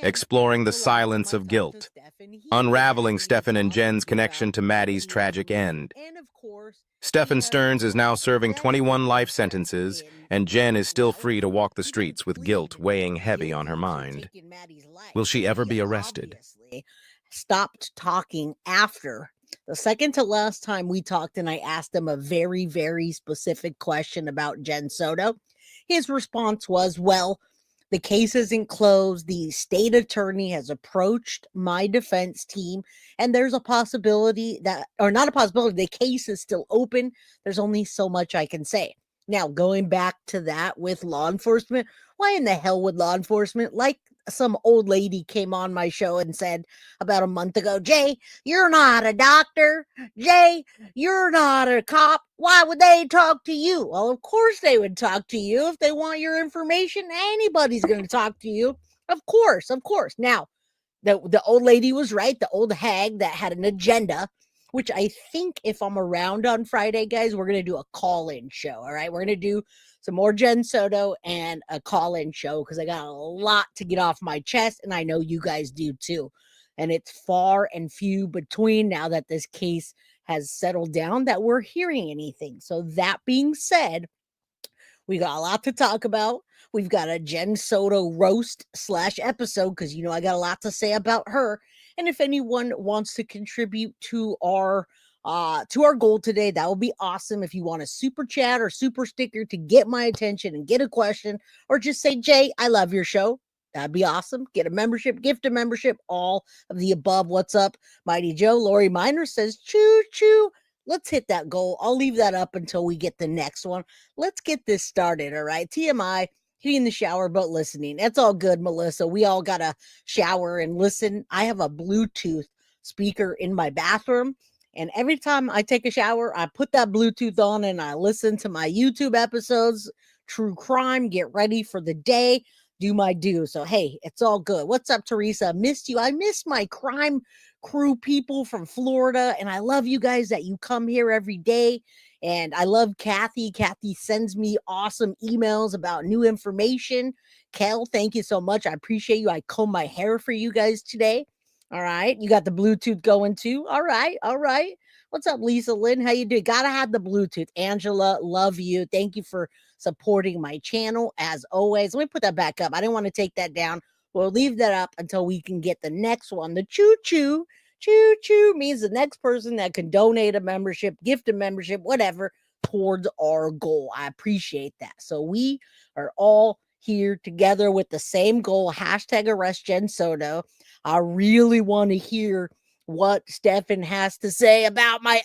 exploring the silence of guilt, unraveling Stephan and Jenn's connection to Maddie's tragic end. Stephan Sterns is now serving 21 life sentences, and Jenn is still free to walk the streets with guilt weighing heavy on her mind. Will she ever be arrested? Stopped talking after the second to last time we talked, and I asked him a very, very specific question about Jenn Soto. His response was, well, the case isn't closed. The state attorney has approached my defense team, and there's a possibility that, or not a possibility, the case is still open. There's only so much I can say. Now, going back to that with law enforcement, why in the hell would law enforcement, like some old lady came on my show and said about a month ago, Jay, you're not a doctor. Jay, you're not a cop. Why would they talk to you? Well, of course they would talk to you. If they want your information, anybody's going to talk to you. Of course, of course. Now, the old lady was right. The old hag that had an agenda, which I think if I'm around on Friday, guys, we're going to do a call-in show, all right? We're going to do some more Jenn Soto and a call-in show because I got a lot to get off my chest, and I know you guys do too. And it's far and few between now that this case has settled down that we're hearing anything. So that being said, we got a lot to talk about. We've got a Jenn Soto roast / episode because, you know, I got a lot to say about her. And if anyone wants to contribute to our goal today, that would be awesome. If you want a super chat or super sticker to get my attention and get a question, or just say, Jay, I love your show, that'd be awesome. Get a membership, gift a membership, all of the above. What's up, Mighty Joe? Lori Miner says, choo choo. Let's hit that goal. I'll leave that up until we get the next one. Let's get this started, all right? TMI, he in the shower, but listening. That's all good, Melissa. We all got to shower and listen. I have a Bluetooth speaker in my bathroom, and every time I take a shower, I put that Bluetooth on and I listen to my YouTube episodes, true crime, get ready for the day, do my due. So, hey, it's all good. What's up, Teresa? Missed you. I miss my crime crew people from Florida, and I love you guys that you come here every day. And I love Kathy. Kathy sends me awesome emails about new information. Kel, thank you so much. I appreciate you. I comb my hair for you guys today. All right. You got the Bluetooth going too. All right. All right. What's up, Lisa Lynn? How you doing? Gotta have the Bluetooth. Angela, love you. Thank you for supporting my channel as always. Let me put that back up. I didn't want to take that down. We'll leave that up until we can get the next one. The choo-choo. Choo-choo means the next person that can donate a membership, gift a membership, whatever, towards our goal. I appreciate that. So we are all here together with the same goal. Hashtag arrest Jenn Soto. I really want to hear what Stephan has to say about my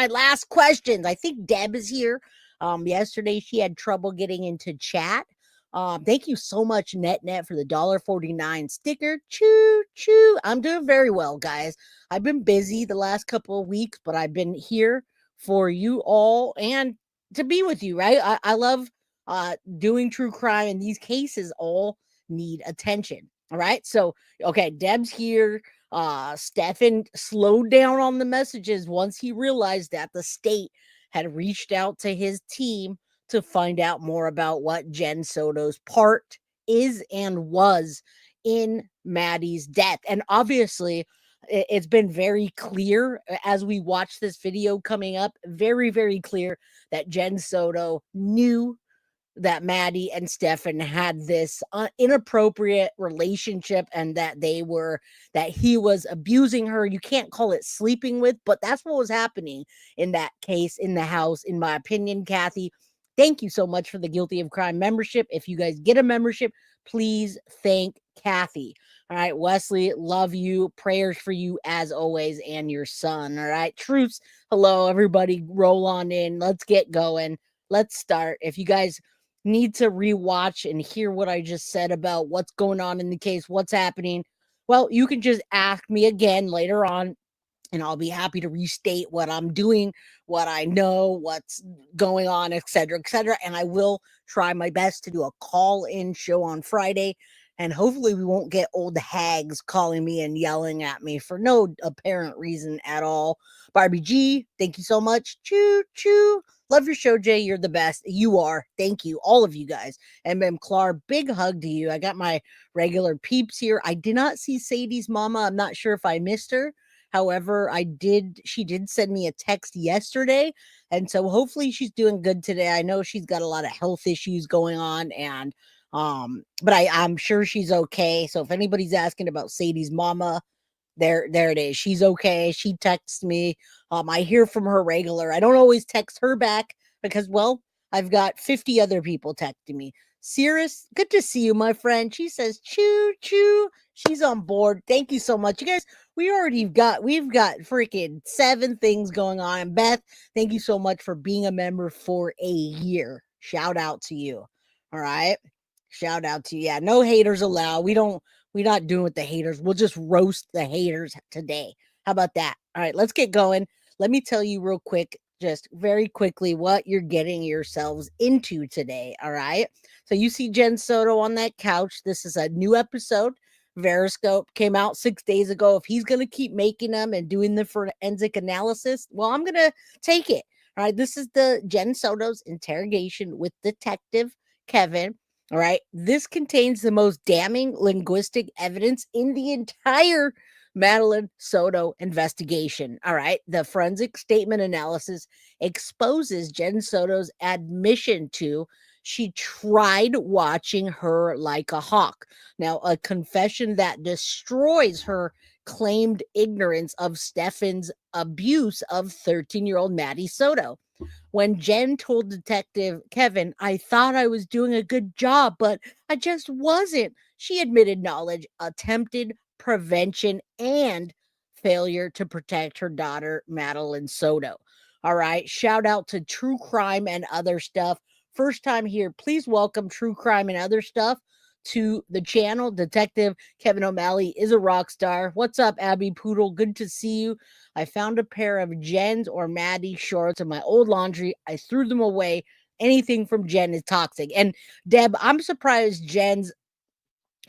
last questions. I think Deb is here. Yesterday she had trouble getting into chat. Thank you so much, NetNet, for the $1.49 sticker. Choo choo. I'm doing very well, guys. I've been busy the last couple of weeks, but I've been here for you all and to be with you, right? I love doing true crime, and these cases all need attention. All right. So, okay, Deb's here. Stephan slowed down on the messages once he realized that the state had reached out to his team to find out more about what Jenn Soto's part is and was in Maddie's death. And obviously, it's been very clear as we watch this video coming up, very, very clear that Jenn Soto knew that Maddie and Stephan had this inappropriate relationship and that he was abusing her. You can't call it sleeping with, but that's what was happening in that case in the house, in my opinion. Kathy, thank you so much for the Guilty of Crime membership. If you guys get a membership, please thank Kathy. All right, Wesley, love you. Prayers for you as always and your son. All right, troops, hello, everybody. Roll on in. Let's get going. Let's start. If you guys need to rewatch and hear what I just said about what's going on in the case, what's happening, well, you can just ask me again later on, and I'll be happy to restate what I'm doing, what I know, what's going on, etc., etc. And I will try my best to do a call-in show on Friday. And hopefully we won't get old hags calling me and yelling at me for no apparent reason at all. Barbie G, thank you so much. Choo choo. Love your show, Jay. You're the best. You are. Thank you, all of you guys. And Mem Clar, big hug to you. I got my regular peeps here. I did not see Sadie's mama. I'm not sure if I missed her. However, she did send me a text yesterday. And so hopefully she's doing good today. I know she's got a lot of health issues going on, and but I'm sure she's okay. So if anybody's asking about Sadie's mama, there it is. She's okay. She texts me. I hear from her regular. I don't always text her back because, well, I've got 50 other people texting me. Cirrus, good to see you, my friend. She says, choo choo. She's on board. Thank you so much. You guys, we've got freaking 7 things going on. And Beth, thank you so much for being a member for a year. Shout out to you. All right. Shout out to you. Yeah, no haters allowed. We're not doing with the haters. We'll just roast the haters today. How about that? All right, let's get going. Let me tell you real quick, just very quickly, what you're getting yourselves into today. All right. So you see Jenn Soto on that couch. This is a new episode. VEROSCOPE came out 6 days ago. If he's going to keep making them and doing the forensic analysis, well, I'm going to take it. All right. This is the Jenn Soto's interrogation with Detective Kevin. All right. This contains the most damning linguistic evidence in the entire Madeline Soto investigation. All right. The forensic statement analysis exposes Jenn Soto's admission to she tried watching her like a hawk. Now, a confession that destroys her claimed ignorance of Stephan's abuse of 13-year-old Maddie Soto. When Jenn told Detective Kevin, I thought I was doing a good job, but I just wasn't, she admitted knowledge, attempted prevention, and failure to protect her daughter, Madeline Soto. All right. Shout out to True Crime and Other Stuff. First time here, please welcome True Crime and Other Stuff to the channel. Detective Kevin O'Malley is a rock star. What's up, Abby Poodle? Good to see you. I found a pair of Jenn's or Maddie shorts in my old laundry. I threw them away. Anything from Jenn is toxic. And Deb, I'm surprised Jenn's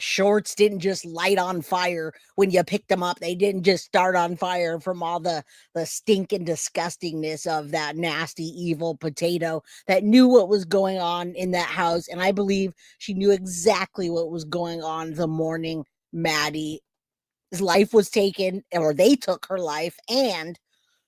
shorts didn't just light on fire when you picked them up. They didn't just start on fire from all the stink and disgustingness of that nasty, evil potato that knew what was going on in that house. And I believe she knew exactly what was going on the morning Maddie's life was taken, or they took her life, and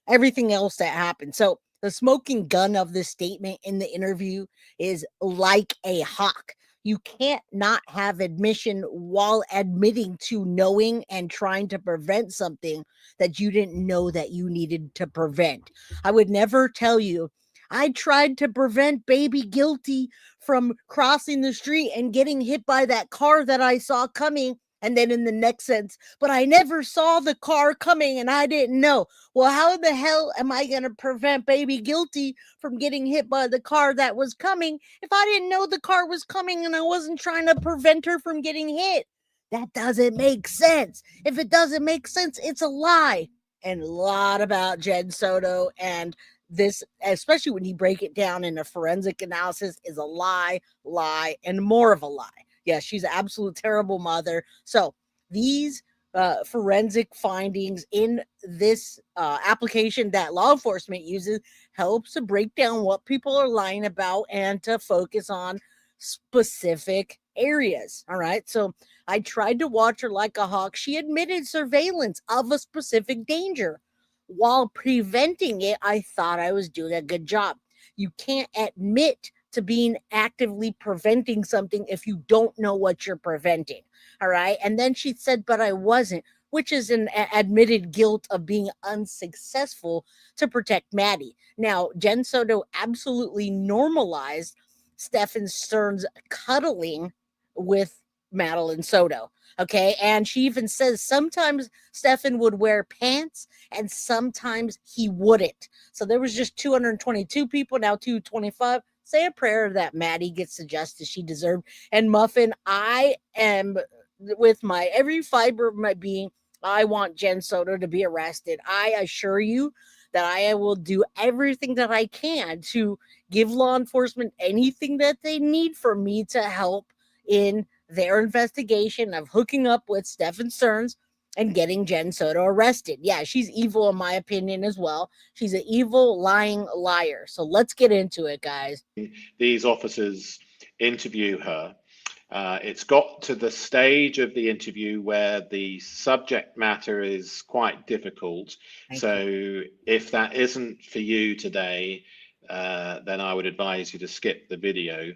everything else that happened. So the smoking gun of this statement in the interview is like a hawk. You can't not have admission while admitting to knowing and trying to prevent something that you didn't know that you needed to prevent. I would never tell you, I tried to prevent baby guilty from crossing the street and getting hit by that car that I saw coming. And then in the next sentence, but I never saw the car coming and I didn't know. Well, how the hell am I going to prevent baby guilty from getting hit by the car that was coming if I didn't know the car was coming and I wasn't trying to prevent her from getting hit? That doesn't make sense. If it doesn't make sense, it's a lie. And a lot about Jenn Soto, and this, especially when you break it down in a forensic analysis, is a lie, and more of a lie. Yeah, she's an absolute terrible mother. So these forensic findings in this application that law enforcement uses helps to break down what people are lying about and to focus on specific areas. All right. So I tried to watch her like a hawk. She admitted surveillance of a specific danger. While preventing it, I thought I was doing a good job. You can't admit to being actively preventing something if you don't know what you're preventing. All right. And then she said, but I wasn't, which is an admitted guilt of being unsuccessful to protect Maddie. Now, Jenn Soto absolutely normalized Stephan Sterns cuddling with Madeline Soto. Okay. And she even says sometimes Stephan would wear pants and sometimes he wouldn't. So there was just 222 people, now 225. Say a prayer that Maddie gets the justice she deserved. And Muffin, I am with my every fiber of my being. I want Jenn Soto to be arrested. I assure you that I will do everything that I can to give law enforcement anything that they need for me to help in their investigation of hooking up with Stephan Sterns and getting Jenn Soto arrested. Yeah, she's evil in my opinion as well. She's an evil, lying liar. So let's get into it, guys. These officers interview her. It's got to the stage of the interview where the subject matter is quite difficult. So if that isn't for you today, then I would advise you to skip the video.